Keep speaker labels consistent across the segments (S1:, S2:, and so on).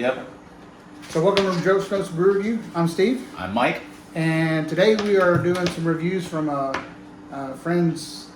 S1: Yep.
S2: So welcome to Droke Brew Review. I'm Steve.
S1: I'm Mike.
S2: And today we are doing some reviews from a friend's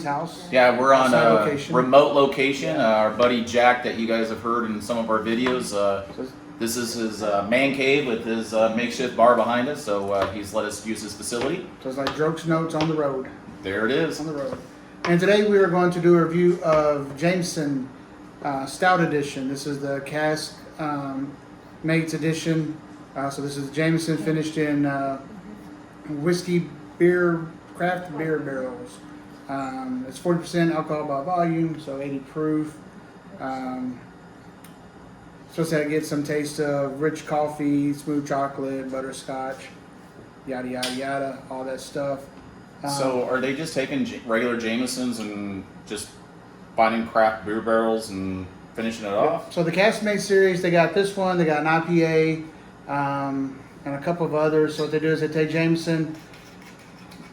S2: house.
S1: Yeah, we're on a
S2: location.
S1: remote location.
S2: Yeah.
S1: Our buddy Jack that you guys have heard in some of our videos. This is his man cave with his makeshift bar behind us, so he's let us use his facility.
S2: So it's like Droke's Notes on the road.
S1: There it is.
S2: On the road. And today we are going to do a review of Jameson Stout Edition. This is the cask mates edition. So this is Jameson finished in whiskey craft beer barrels. It's 40% alcohol by volume, so 80 proof. Supposed to get some taste of rich coffee, smooth chocolate, butterscotch, yada yada yada, all that stuff.
S1: So are they just taking regular Jamesons and just finding craft beer barrels and finishing it off?
S2: So the cask mate series, they got this one, they got an IPA, and a couple of others. So what they do is they take Jameson,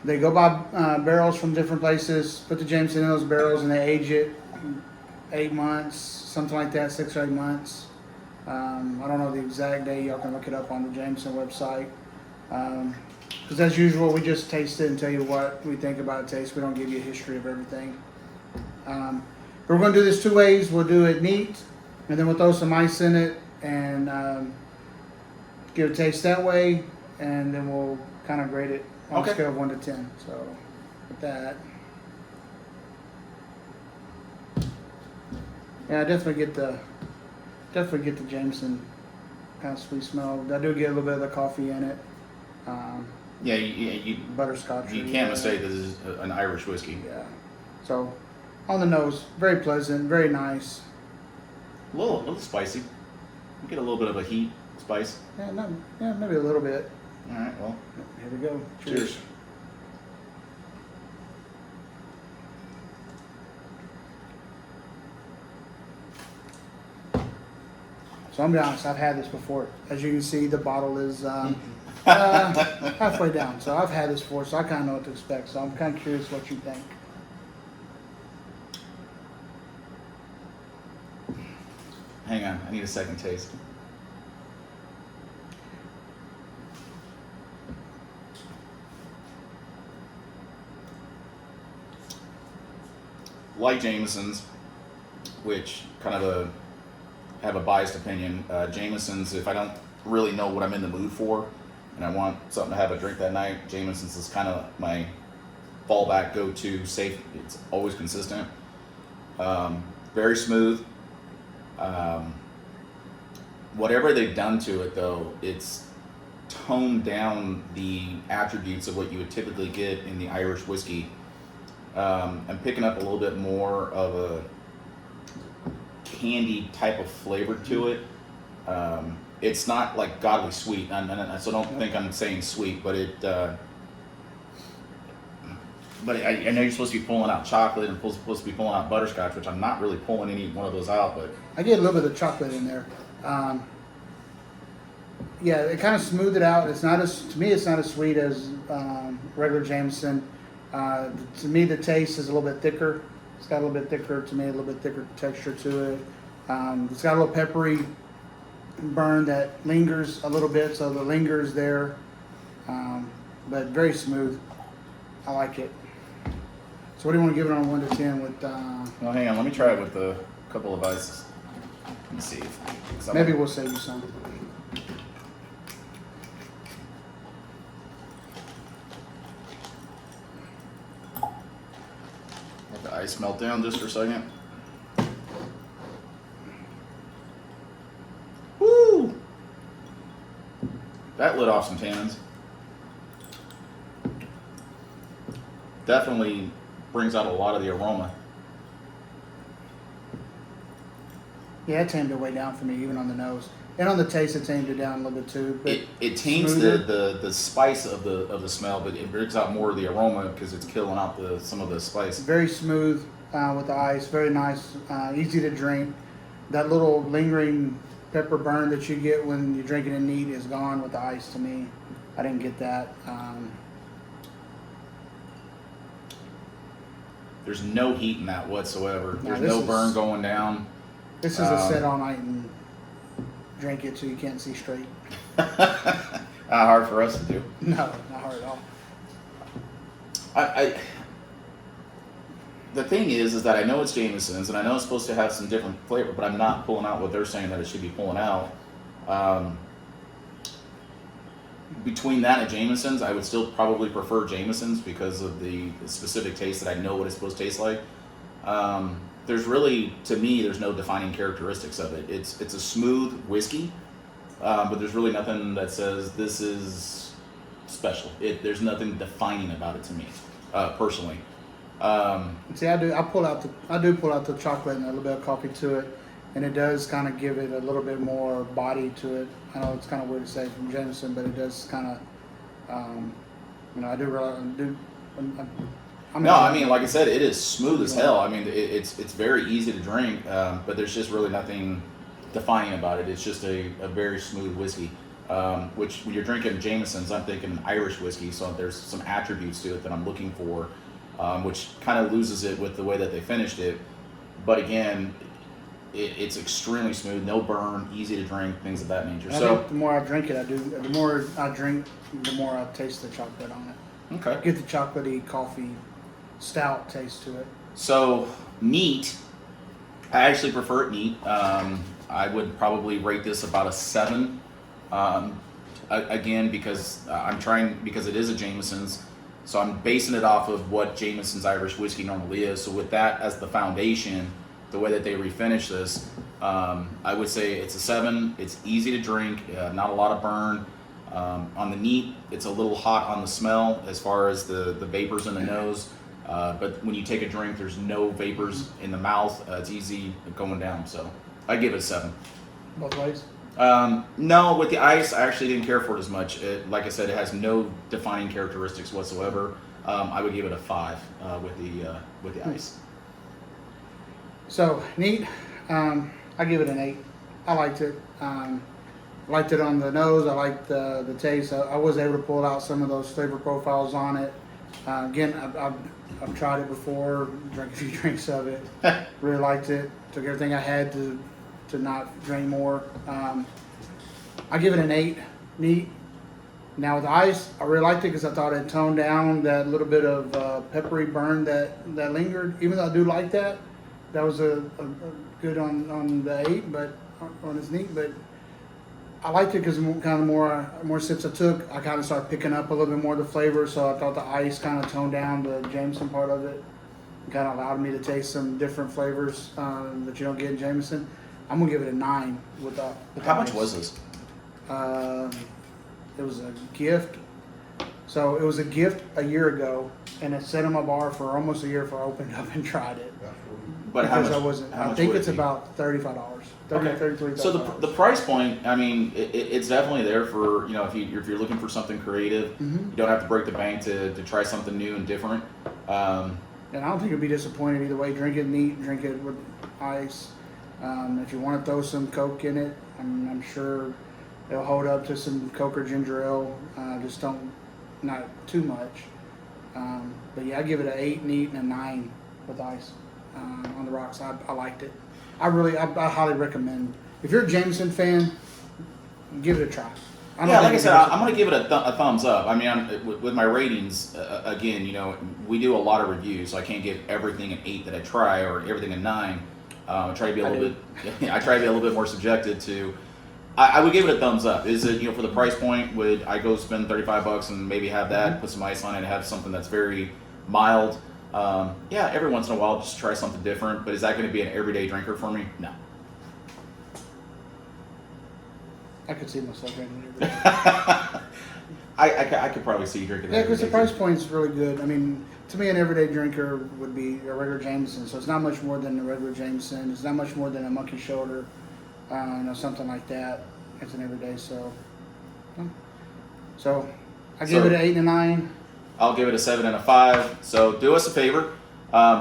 S2: they go buy barrels from different places, put the Jameson in those barrels, and they age it 8 months, something like that, 6 or 8 months. I don't know the exact day. Y'all can look it up on the Jameson website. Because as usual, we just taste it and tell you what we think about it taste. We don't give you a history of everything. But we're going to do this 2 ways. We'll do it neat, and then we'll throw some ice in it and give it a taste that way, and then we'll kind of grade it on a scale of 1 to 10. So with that, yeah, I definitely get the Jameson kind of sweet smell. I do get a little bit of the coffee in it.
S1: Yeah, you
S2: Butterscotch.
S1: You can't mistake this is an Irish whiskey.
S2: Yeah. So on the nose, very pleasant, very nice.
S1: A little spicy. You get a little bit of a heat, spice.
S2: Yeah, maybe a little bit.
S1: All right, well,
S2: Here we go.
S1: cheers.
S2: So I'm gonna be honest, I've had this before. As you can see, the bottle is halfway down. So I've had this before, so I kind of know what to expect. So I'm kind of curious what you think.
S1: Hang on, I need a second taste. Like Jameson's, which kind of have a biased opinion. Jameson's, if I don't really know what I'm in the mood for and I want something to have a drink that night, Jameson's is kind of my fallback go-to, safe. It's always consistent. Very smooth. Whatever they've done to it, though, it's toned down the attributes of what you would typically get in the Irish whiskey. I'm picking up a little bit more of a candy type of flavor to it. It's not like godly sweet, so don't think I'm saying sweet, but I know you're supposed to be pulling out chocolate and supposed to be pulling out butterscotch, which I'm not really pulling any one of those out, but
S2: I get a little bit of chocolate in there. Yeah, it kind of smoothed it out. It's not to me, it's not as sweet as regular Jameson. To me, the taste is a little bit thicker. It's got a little bit thicker, to me, a little bit thicker texture to it. It's got a little peppery burn that lingers a little bit, so the lingers there, but very smooth. I like it. So what do you want to give it on 1 to 10 with?
S1: well, hang on, let me try it with a couple of ices. Let me see.
S2: Maybe we'll save you some.
S1: Let the ice melt down just for a second. Woo! That lit off some tannins. Definitely brings out a lot of the aroma.
S2: Yeah, it tamed it way down for me, even on the nose. And on the taste, it tamed it down a little bit too. But
S1: It taints the spice of the smell, but it brings out more of the aroma because it's killing out some of the spice.
S2: very smooth with the ice, very nice, easy to drink. That little lingering pepper burn that you get when you're drinking it neat is gone with the ice to me. I didn't get that.
S1: There's no heat in that whatsoever.
S2: No,
S1: There's
S2: this
S1: no
S2: is-
S1: burn going down.
S2: This is a set all night and drink it so you can't see straight.
S1: Hard for us to do.
S2: No, not hard at all.
S1: The thing is that I know it's Jameson's, and I know it's supposed to have some different flavor, but I'm not pulling out what they're saying that it should be pulling out. Between that and Jameson's, I would still probably prefer Jameson's because of the specific taste that I know what it's supposed to taste like. There's really, to me, there's no defining characteristics of it. It's a smooth whiskey, but there's really nothing that says this is special. There's nothing defining about it to me, personally.
S2: See, I do pull out the chocolate and a little bit of coffee to it, and it does kind of give it a little bit more body to it. I know it's kind of weird to say from Jameson, but it does kind of, I do really
S1: I mean, like I said, it is smooth as hell. I mean, it's very easy to drink, but there's just really nothing defining about it. It's just a very smooth whiskey, which when you're drinking Jameson's, I'm thinking an Irish whiskey, so there's some attributes to it that I'm looking for, which kind of loses it with the way that they finished it. But again, it's extremely smooth, no burn, easy to drink, things of that nature.
S2: I think the more I drink it, the more I drink, the more I taste the chocolate on it.
S1: Okay.
S2: Get the chocolatey coffee stout taste to it.
S1: So neat. I actually prefer it neat. I would probably rate this about a 7. Again, because because it is a Jameson's, so I'm basing it off of what Jameson's Irish whiskey normally is. So with that as the foundation, the way that they refinish this, I would say it's a 7. It's easy to drink, not a lot of burn. On the neat, it's a little hot on the smell as far as the vapors in the nose. But when you take a drink, there's no vapors in the mouth. It's easy going down. So I give it a 7.
S2: Both ways?
S1: No, with the ice, I actually didn't care for it as much. Like I said, it has no defining characteristics whatsoever. I would give it a 5 with the ice.
S2: So neat. I give it an 8. I liked it. Liked it on the nose. I liked the taste. I was able to pull out some of those flavor profiles on it. Again, I've tried it before, drank a few drinks of it. Really liked it. Took everything I had to not drink more. I give it an 8. Neat. Now with the ice, I really liked it because I thought it toned down that little bit of peppery burn that lingered. Even though I do like that, that was a good on the 8, but on its neat. But I liked it because kind of more sips I took, I kind of started picking up a little bit more of the flavor. So I thought the ice kind of toned down the Jameson part of it, and kind of allowed me to taste some different flavors that you don't get in Jameson. I'm gonna give it a 9 with the.
S1: How much was this?
S2: It was a gift. So it was a gift a year ago, and it sat on my bar for almost a year before I opened up and tried it.
S1: But how much?
S2: I think it's about $35. $33.
S1: So the price point, I mean, it's definitely there for, if you're looking for something creative,
S2: Mm-hmm.
S1: you don't have to break the bank to try something new and different.
S2: And I don't think you'll be disappointed either way. Drink it neat, drink it with ice. If you want to throw some Coke in it, I'm sure it'll hold up to some Coke or ginger ale. Just not too much. But yeah, I give it an 8 neat and a 9 with ice on the rocks. I liked it. I highly recommend. If you're a Jameson fan, give it a try.
S1: Yeah, like I said, I'm going to give it a thumbs up. I mean, with my ratings, again, we do a lot of reviews, so I can't give everything an 8 that I try or everything a 9. I try to be a little bit more subjected to. I would give it a thumbs up. Is it, for the price point, would I go spend $35 and maybe have that, put some ice on it, and have something that's very mild? Yeah, every once in a while, just try something different. But is that going to be an everyday drinker for me? No.
S2: I could see myself drinking it every day.
S1: I could probably see you drinking that.
S2: Yeah, because the price point's really good. I mean, to me, an everyday drinker would be a regular Jameson. So it's not much more than a regular Jameson. It's not much more than a Monkey Shoulder, something like that. It's an everyday. So I give it an 8 and a 9.
S1: I'll give it a 7 and a 5. So do us a favor.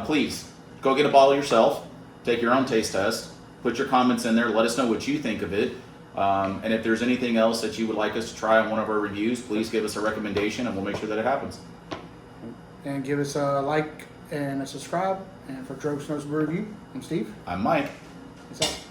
S1: Please, go get a bottle yourself. Take your own taste test. Put your comments in there. Let us know what you think of it. And if there's anything else that you would like us to try on one of our reviews, please give us a recommendation and we'll make sure that it happens.
S2: And give us a like and a subscribe. And for Droke's Brew Review, I'm Steve.
S1: I'm Mike.
S2: Peace out.